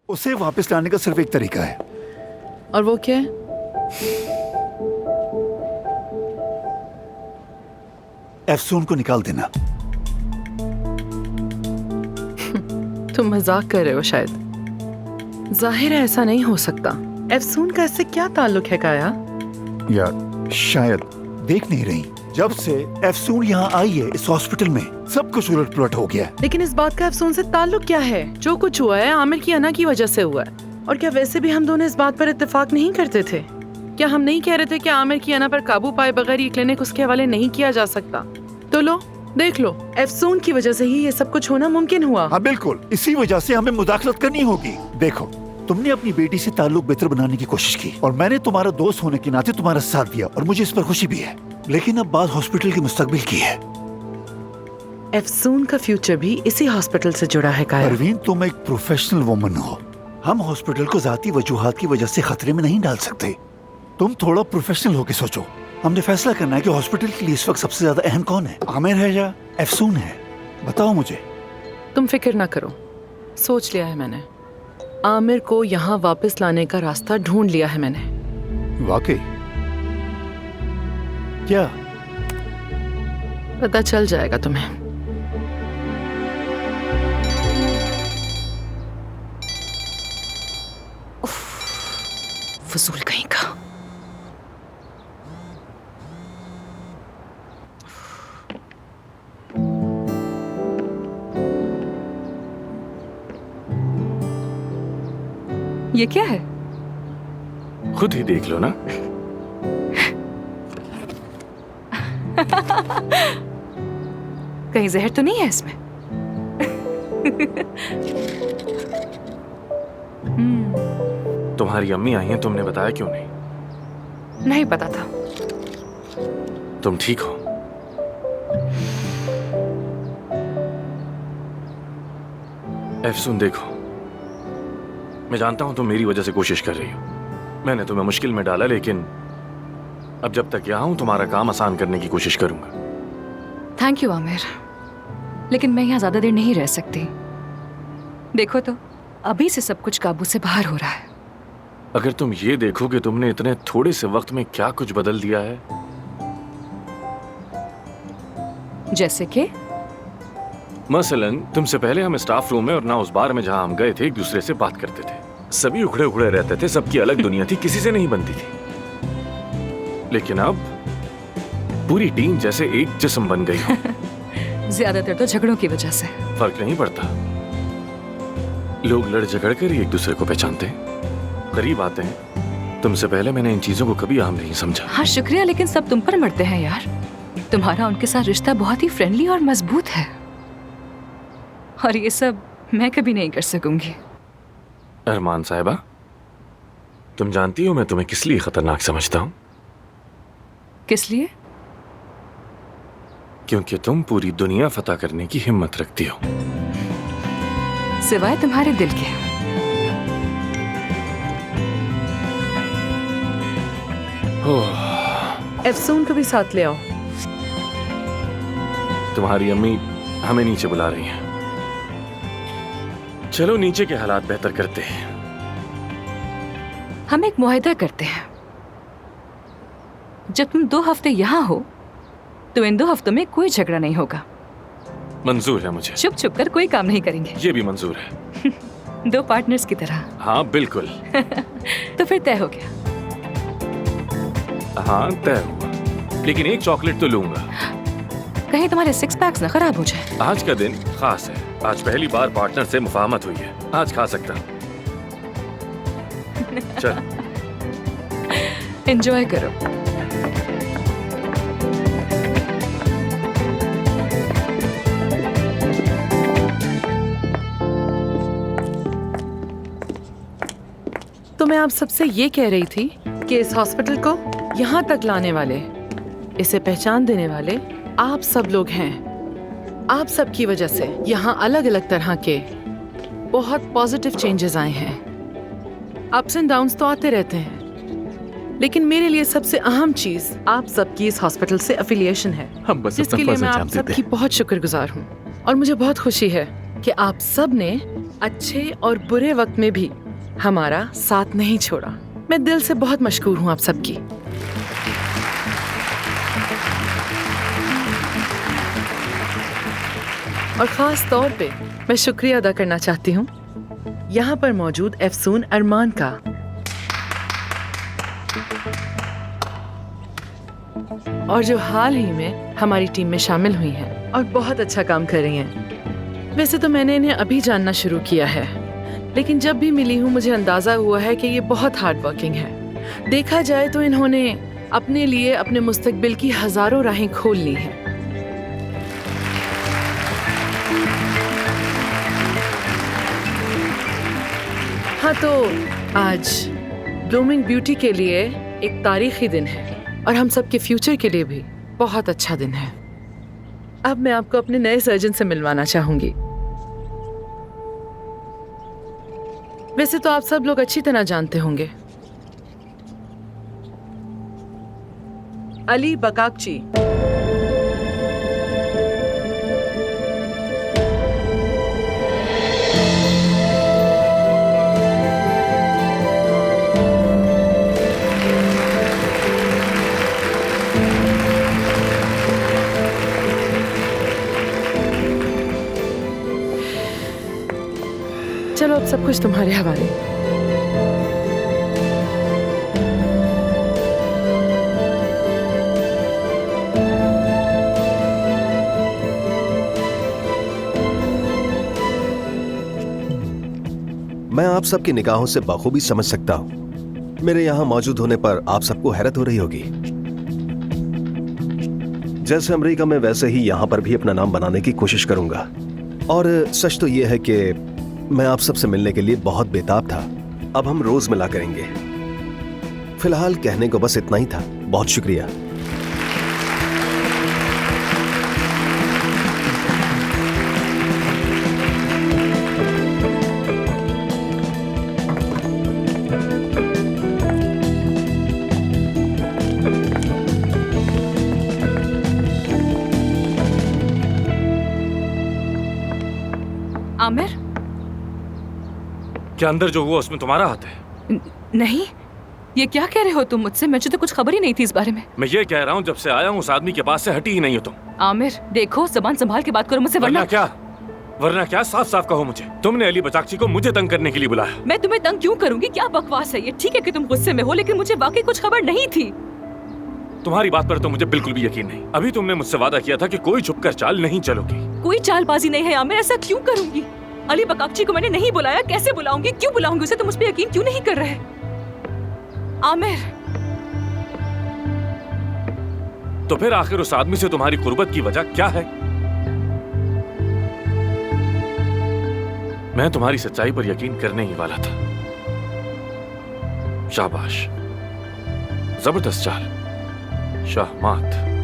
उसे वापस लाने का सिर्फ एक तरीका है। और वो क्या है? एफसून को निकाल देना। तुम मजाक कर रहे हो शायद। जाहिर है ऐसा नहीं हो सकता। एफसून का इससे क्या ताल्लुक है काया? यार शायद देख नहीं रही, जब से एफसून यहाँ आई है इस हॉस्पिटल में सब कुछ उलट पुलट हो गया। लेकिन इस बात का एफसून से ताल्लुक क्या है? जो कुछ हुआ है आमिर की अना की वजह से हुआ है। और क्या वैसे भी हम दोनों इस बात पर इत्तेफाक नहीं करते थे? क्या हम नहीं कह रहे थे कि आमिर की अना पर काबू पाए बगैर ये क्लिनिक उसके हवाले नहीं किया जा सकता? तो लो देख लो, एफसून की वजह से ही ये सब कुछ होना मुमकिन हुआ। हाँ बिल्कुल, इसी वजह से हमें मुदाखलत करनी होगी। देखो, तुमने अपनी बेटी से ताल्लुक बेहतर बनाने की कोशिश की और मैंने तुम्हारा दोस्त होने के नाते तुम्हारा साथ दिया और मुझे इस पर खुशी भी है। लेकिन अब बात हॉस्पिटल के मुस्तकबिल की है। एफसून का फ्यूचर भी इसी हॉस्पिटल से जुड़ा है काया। परवीन, तुम एक प्रोफेशनल वुमन हो। हम हॉस्पिटल को जाती वजूहात की वजह से खतरे में नहीं डाल सकते। तुम थोड़ा प्रोफेशनल होकर सोचो। हमने फैसला करना है कि हॉस्पिटल के लिए इस वक्त सबसे ज्यादा अहम कौन है, आमिर है या एफसून है? बताओ मुझे। तुम फिक्र ना करो, सोच लिया है मैंने। आमिर को यहाँ वापस लाने का रास्ता ढूंढ लिया है मैंने। वाकई? क्या? पता चल जाएगा तुम्हें। फजूल कहीं का। ये क्या है? खुद ही देख लो ना। कहीं जहर तो नहीं है इसमें? तुम्हारी अम्मी आई हैं, तुमने बताया क्यों नहीं? नहीं पता था। तुम ठीक हो? एफसून देखो, मैं जानता हूं तुम मेरी वजह से कोशिश कर रही हो। मैंने तुम्हें मुश्किल में डाला, लेकिन अब जब तक यहाँ हूं तुम्हारा काम आसान करने की कोशिश करूंगा। थैंक यू आमिर, लेकिन मैं यहाँ ज्यादा देर नहीं रह सकती। देखो तो अभी से सब कुछ काबू से बाहर हो रहा है। अगर तुम ये देखो कि तुमने इतने थोड़े से वक्त में क्या कुछ बदल दिया है। जैसे कि मसलन तुमसे पहले हम स्टाफ रूम में और ना उस बार में जहां हम गए थे एक दूसरे से बात करते थे। सभी उखड़े उखड़े रहते थे, सबकी अलग दुनिया थी, किसी से नहीं बनती थी। लेकिन अब पूरी टीम जैसे एक जिस्म बन गई हो। ज्यादातर तो झगड़ों की वजह से। फर्क नहीं पड़ता, लोग लड़ झगड़ कर ही एक दूसरे को पहचानते हैं, करीब आते हैं। तुमसे पहले मैंने इन चीजों को कभी आम नहीं समझा। हाँ शुक्रिया, लेकिन सब तुम पर मरते हैं यार। तुम्हारा उनके साथ रिश्ता बहुत ही फ्रेंडली और मजबूत है, और ये सब मैं कभी नहीं कर सकूंगी। अरमान साहिबा, तुम जानती हो मैं तुम्हें किस लिए खतरनाक समझता हूँ? किस लिए? क्योंकि तुम पूरी दुनिया फतह करने की हिम्मत रखती हो, सिवाय तुम्हारे दिल के। एफसून को भी साथ ले आओ। तुम्हारी अम्मी हमें नीचे बुला रही हैं। चलो नीचे के हालात बेहतर करते हैं। हम एक मुआहदा करते हैं, जब तुम 2 हफ्ते यहाँ हो तो इन 2 हफ्तों में कोई झगड़ा नहीं होगा। मंजूर है मुझे। छुप छुप कर कोई काम नहीं करेंगे। ये भी मंजूर है। 2 पार्टनर्स की तरह। हाँ बिल्कुल। तो फिर तय हो गया। हाँ तय हुआ, लेकिन एक चॉकलेट तो लूंगा। कहीं तुम्हारे 6 पैक्स ना खराब हो जाए। आज का दिन खास है, आज पहली बार पार्टनर से मुफाहमत हुई है, आज खा सकता हूँ। चल एंजॉय करो। तो मैं आप सबसे ये कह रही थी कि इस हॉस्पिटल को यहाँ तक लाने वाले, इसे पहचान देने वाले आप सब लोग हैं। आप सब की वजह से यहाँ अलग अलग तरह के बहुत पॉजिटिव चेंजेस आए हैं। अप्स एंड डाउन्स तो आते रहते हैं, लेकिन मेरे लिए सबसे अहम चीज आप सबकी इस हॉस्पिटल से एफिलिएशन है, हम बस जिसके लिए मैं आप सबकी बहुत शुक्रगुजार हूँ। और मुझे बहुत खुशी है कि आप सब ने अच्छे और बुरे वक्त में भी हमारा साथ नहीं छोड़ा। मैं दिल से बहुत मशकूर हूँ आप सबकी। और खास तौर पे मैं शुक्रिया अदा करना चाहती हूँ यहाँ पर मौजूद अफसून अरमान का। और जो हाल ही में हमारी टीम में शामिल हुई हैं और बहुत अच्छा काम कर रही हैं। वैसे तो मैंने इन्हें अभी जानना शुरू किया है, लेकिन जब भी मिली हूँ मुझे अंदाजा हुआ है कि ये बहुत हार्ड वर्किंग है। देखा जाए तो इन्होंने अपने लिए अपने मुस्तकबिल की हजारों राहें खोल ली हैं। हाँ, तो आज ब्लूमिंग ब्यूटी के लिए एक तारीखी दिन है और हम सब के फ्यूचर के लिए भी बहुत अच्छा दिन है। अब मैं आपको अपने नए सर्जन से मिलवाना चाहूंगी। वैसे तो आप सब लोग अच्छी तरह जानते होंगे, अली बकाकची। चलो अब सब कुछ तुम्हारे हवाले। मैं आप सबकी निगाहों से बखूबी समझ सकता हूं। मेरे यहां मौजूद होने पर आप सबको हैरत हो रही होगी। जैसे अमेरिका में वैसे ही यहां पर भी अपना नाम बनाने की कोशिश करूंगा। और सच तो यह है कि मैं आप सबसे मिलने के लिए बहुत बेताब था। अब हम रोज मिला करेंगे। फिलहाल कहने को बस इतना ही था। बहुत शुक्रिया। आमिर, क्या अंदर जो हुआ उसमें तुम्हारा हाथ है? नहीं, ये क्या कह रहे हो तुम मुझसे? मुझे तो कुछ खबर ही नहीं थी इस बारे में। मैं ये कह रहा हूँ जब से आया हूँ उस आदमी के पास से हटी ही नहीं हो तुम। आमिर देखो, जबान संभाल के बात करो मुझसे, वरना क्या साफ साफ कहो मुझे। तुमने अली बचाकची को मुझे तंग करने के लिए बुलाया। मैं तुम्हें तंग क्यों करूंगी? क्या बकवास है ये? ठीक है कि तुम गुस्से में हो, लेकिन मुझे वाकई कुछ खबर नहीं थी। तुम्हारी बात पर तो मुझे बिल्कुल भी यकीन नहीं। अभी तुमने मुझसे वादा किया था कि कोई छुपकर चाल नहीं चलोगी। कोई चालबाजी नहीं है आमिर, ऐसा क्यों करूंगी? अली बकाकची को मैंने नहीं बुलाया, कैसे बुलाऊंगी? क्यों बुलाऊंगी उसे? तुम उस पर यकीन क्यों नहीं कर रहे? आमिर, तो फिर आखिर उस आदमी से तुम्हारी कुर्बत की वजह क्या है? मैं तुम्हारी सच्चाई पर यकीन करने ही वाला था। शाबाश, जबरदस्त चाल, शाहमात।